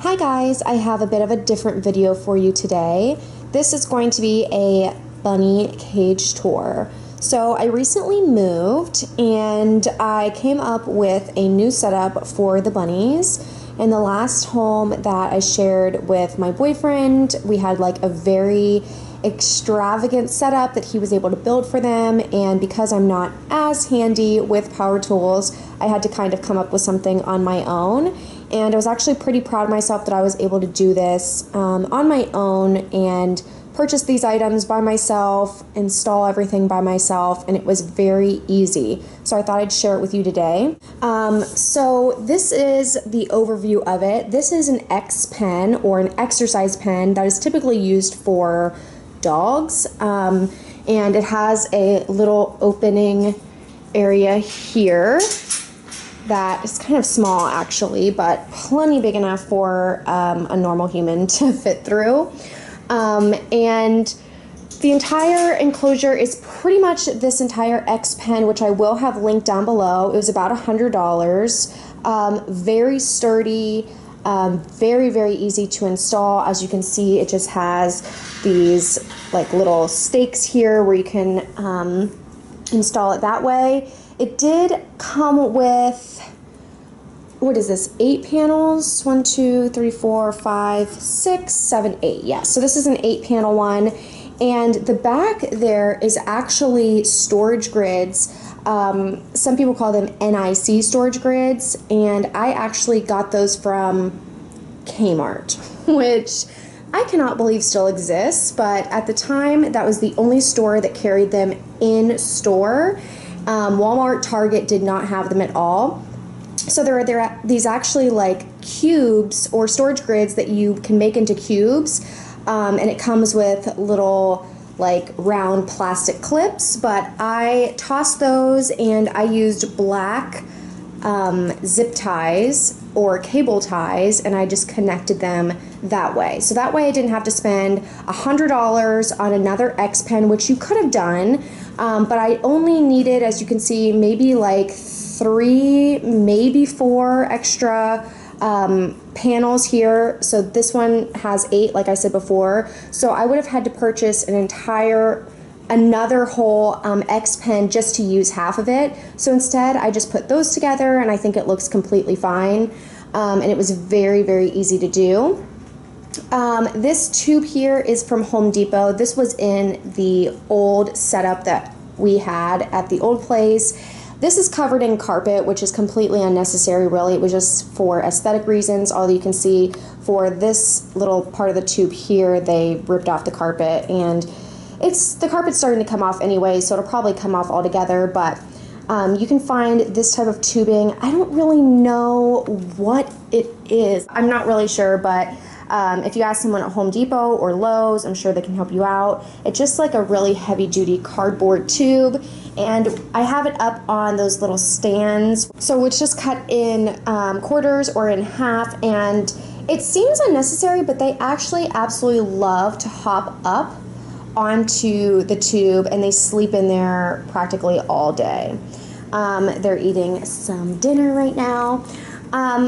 Hi guys, I have a bit of a different video for you today. This is going to be a bunny cage tour. So I recently moved and I came up with a new setup for the bunnies. In the last home that I shared with my boyfriend, we had like a very extravagant setup that he was able to build for them, and because I'm not as handy with power tools, I had to kind of come up with something on my own, and I was actually pretty proud of myself that I was able to do this on my own and purchase these items by myself, install everything by myself, and it was very easy. So I thought I'd share it with you today. So this is the overview of it. This is an X pen, or an exercise pen, that is typically used for dogs, and it has a little opening area here that is kind of small actually, but plenty big enough for a normal human to fit through. And the entire enclosure is pretty much this entire X pen, which I will have linked down below. It was about $100. Very sturdy, very easy to install. As you can see, it just has these like little stakes here where you can install it that way. It did come with, what is this, 8 panels? 1, 2, 3, 4, 5, 6, 7, 8. Yeah, so this is an 8-panel one. And the back there is actually storage grids. Some people call them NIC storage grids, and I actually got those from Kmart, which I cannot believe still exists, but at the time that was the only store that carried them in store. Walmart, Target did not have them at all. So there are these actually like cubes or storage grids that you can make into cubes, and it comes with little like round plastic clips, but I tossed those and I used black zip ties or cable ties, and I just connected them that way. So that way I didn't have to spend $100 on another X pen, which you could have done, but I only needed, as you can see, maybe like 3, maybe 4 extra panels here. So this one has 8, like I said before. So I would have had to purchase another whole X pen just to use half of it. So instead I just put those together, and I think it looks completely fine. And it was very easy to do. This tube here is from Home Depot. This was in the old setup that we had at the old place. This is covered in carpet, which is completely unnecessary, really. It was just for aesthetic reasons. Although you can see for this little part of the tube here, they ripped off the carpet, and the carpet's starting to come off anyway, so it'll probably come off altogether. But you can find this type of tubing. I don't really know what it is. I'm not really sure, but if you ask someone at Home Depot or Lowe's, I'm sure they can help you out. It's just like a really heavy-duty cardboard tube, and I have it up on those little stands. So it's just cut in quarters or in half, and it seems unnecessary, but they actually absolutely love to hop up onto the tube, and they sleep in there practically all day. They're eating some dinner right now.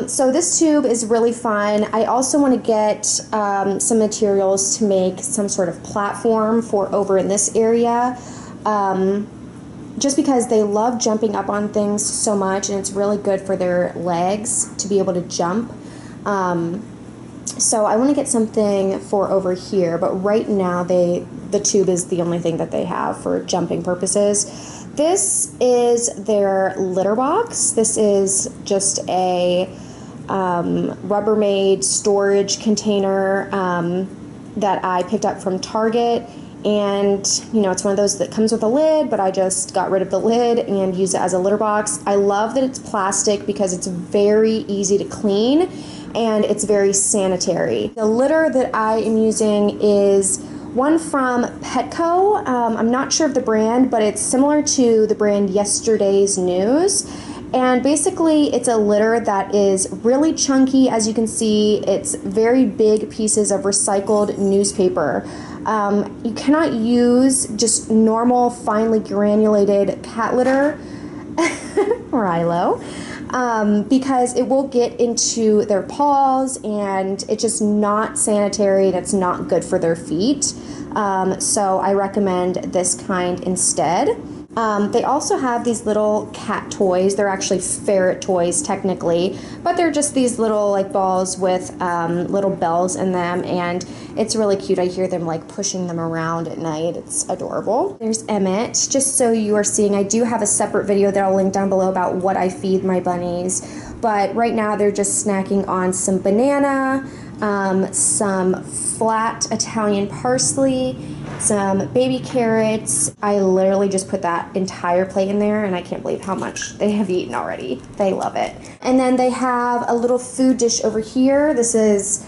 So this tube is really fun. I also want to get some materials to make some sort of platform for over in this area, just because they love jumping up on things so much, and it's really good for their legs to be able to jump. So I want to get something for over here, but right now the tube is the only thing that they have for jumping purposes. This is their litter box. This is just a Rubbermaid storage container that I picked up from Target. And, you know, it's one of those that comes with a lid, but I just got rid of the lid and use it as a litter box. I love that it's plastic because it's very easy to clean and it's very sanitary. The litter that I am using is one from Petco. I'm not sure of the brand, but it's similar to the brand Yesterday's News. And basically it's a litter that is really chunky. As you can see, it's very big pieces of recycled newspaper. You cannot use just normal finely granulated cat litter, Rilo. because it will get into their paws and it's just not sanitary and it's not good for their feet. So I recommend this kind instead. They also have these little cat toys. They're actually ferret toys technically, but they're just these little like balls with little bells in them, and it's really cute. I hear them like pushing them around at night. It's adorable. There's Emmett. Just so you are seeing, I do have a separate video that I'll link down below about what I feed my bunnies, but right now they're just snacking on some banana, some flat Italian parsley, some baby carrots. I literally just put that entire plate in there and I can't believe how much they have eaten already. They love it. And then they have a little food dish over here. This is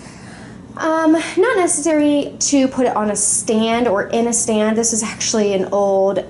not necessary to put it on a stand or in a stand. This is actually an old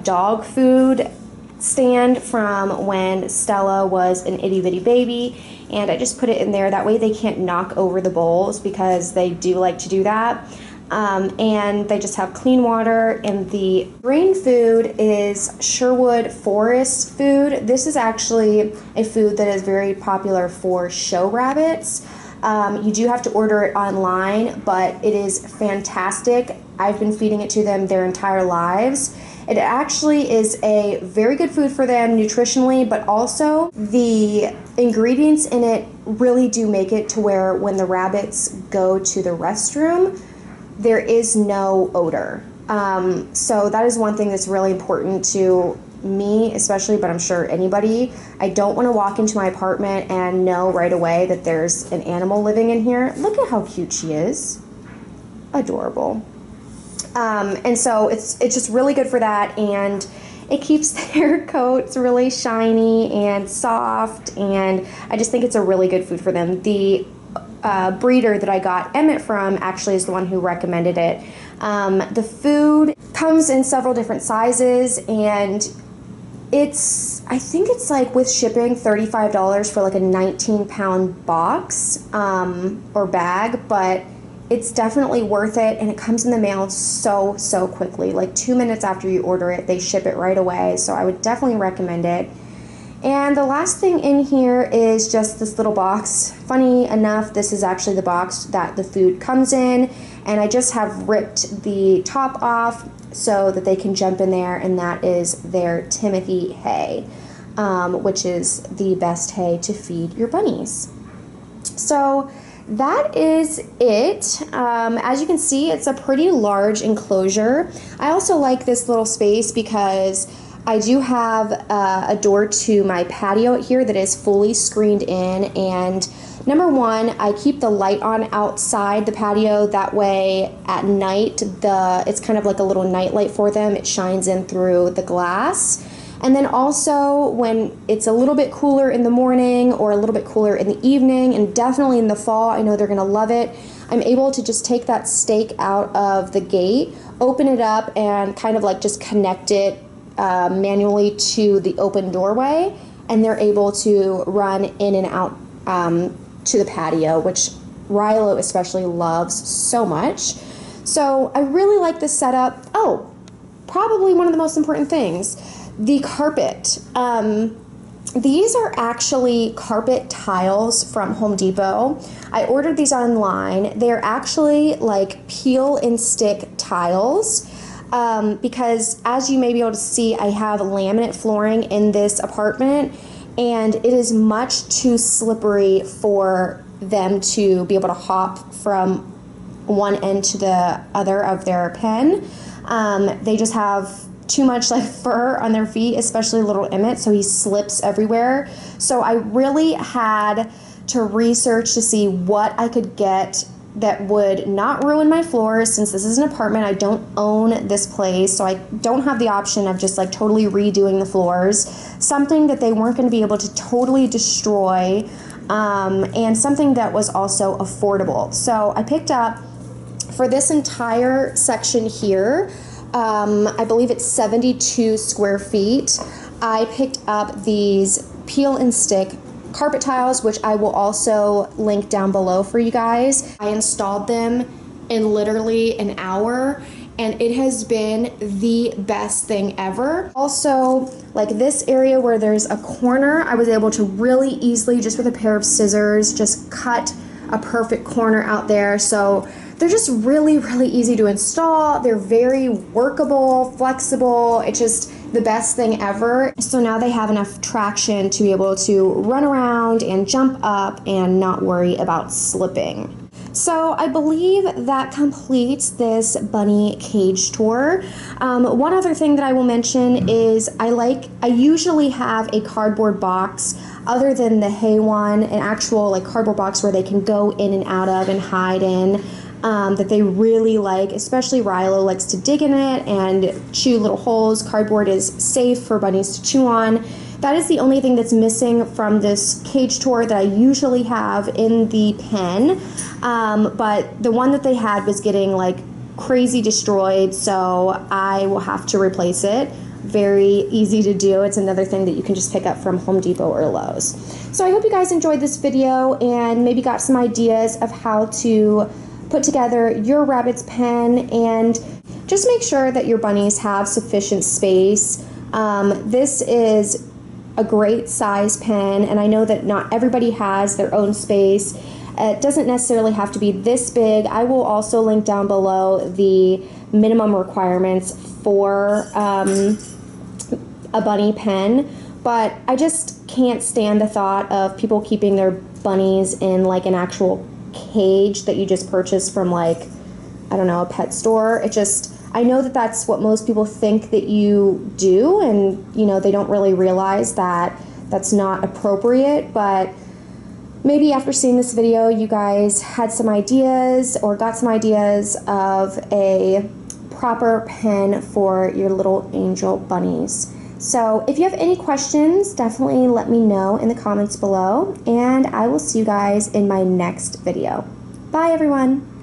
dog food stand from when Stella was an itty bitty baby, and I just put it in there. That way they can't knock over the bowls because they do like to do that. And they just have clean water, and the green food is Sherwood Forest food. This is actually a food that is very popular for show rabbits. You do have to order it online, but it is fantastic. I've been feeding it to them their entire lives. It actually is a very good food for them nutritionally, but also the ingredients in it really do make it to where when the rabbits go to the restroom, there is no odor. So that is one thing that's really important to me especially, but I'm sure anybody. I don't want to walk into my apartment and know right away that there's an animal living in here. Look at how cute she is. Adorable. And so it's just really good for that, and it keeps their coats really shiny and soft, and I just think it's a really good food for them. The breeder that I got Emmett from actually is the one who recommended it. The food comes in several different sizes, and I think it's like with shipping $35 for like a 19-pound box or bag, but it's definitely worth it, and it comes in the mail so quickly. Like 2 minutes after you order it, they ship it right away, so I would definitely recommend it. And the last thing in here is just this little box. Funny enough, this is actually the box that the food comes in, and I just have ripped the top off so that they can jump in there, and that is their Timothy hay, which is the best hay to feed your bunnies. So that is it. As you can see, it's a pretty large enclosure. I also like this little space because I do have a door to my patio out here that is fully screened in, and number one, I keep the light on outside the patio. That way at night, it's kind of like a little night light for them. It shines in through the glass. And then also when it's a little bit cooler in the morning or a little bit cooler in the evening, and definitely in the fall, I know they're gonna love it, I'm able to just take that stake out of the gate, open it up, and kind of like just connect it manually to the open doorway, and they're able to run in and out to the patio, which Rilo especially loves so much. So I really like this setup. Oh, probably one of the most important things, the carpet. These are actually carpet tiles from Home Depot. I ordered these online. They're actually like peel and stick tiles. Because as you may be able to see, I have laminate flooring in this apartment, and it is much too slippery for them to be able to hop from one end to the other of their pen. They just have too much like fur on their feet, especially little Emmett, so he slips everywhere. So I really had to research to see what I could get that would not ruin my floors. Since this is an apartment, I don't own this place, so I don't have the option of just like totally redoing the floors. Something that they weren't going to be able to totally destroy, and something that was also affordable. So I picked up, for this entire section here, I believe it's 72 square feet, I picked up these peel and stick carpet tiles, which I will also link down below for you guys. I installed them in literally an hour, and it has been the best thing ever. Also, like this area where there's a corner, I was able to really easily, just with a pair of scissors, just cut a perfect corner out there. So they're just really, really easy to install. They're very workable, flexible. It's just the best thing ever. So now they have enough traction to be able to run around and jump up and not worry about slipping. So I believe that completes this bunny cage tour. One other thing that I will mention is I usually have a cardboard box, other than the hay one, an actual like cardboard box where they can go in and out of and hide in, that they really like, especially Rilo likes to dig in it and chew little holes. Cardboard is safe for bunnies to chew on. That is the only thing that's missing from this cage tour that I usually have in the pen. But the one that they had was getting like crazy destroyed, so I will have to replace it. Very easy to do. It's another thing that you can just pick up from Home Depot or Lowe's. So I hope you guys enjoyed this video and maybe got some ideas of how to put together your rabbit's pen, and just make sure that your bunnies have sufficient space. This is a great size pen, and I know that not everybody has their own space. It doesn't necessarily have to be this big. I will also link down below the minimum requirements for a bunny pen, but I just can't stand the thought of people keeping their bunnies in like an actual cage that you just purchase from, like, I don't know, a pet store. I know that that's what most people think that you do, and you know, they don't really realize that that's not appropriate. But maybe after seeing this video, you guys had some ideas or got some ideas of a proper pen for your little angel bunnies. So if you have any questions, definitely let me know in the comments below, and I will see you guys in my next video. Bye everyone!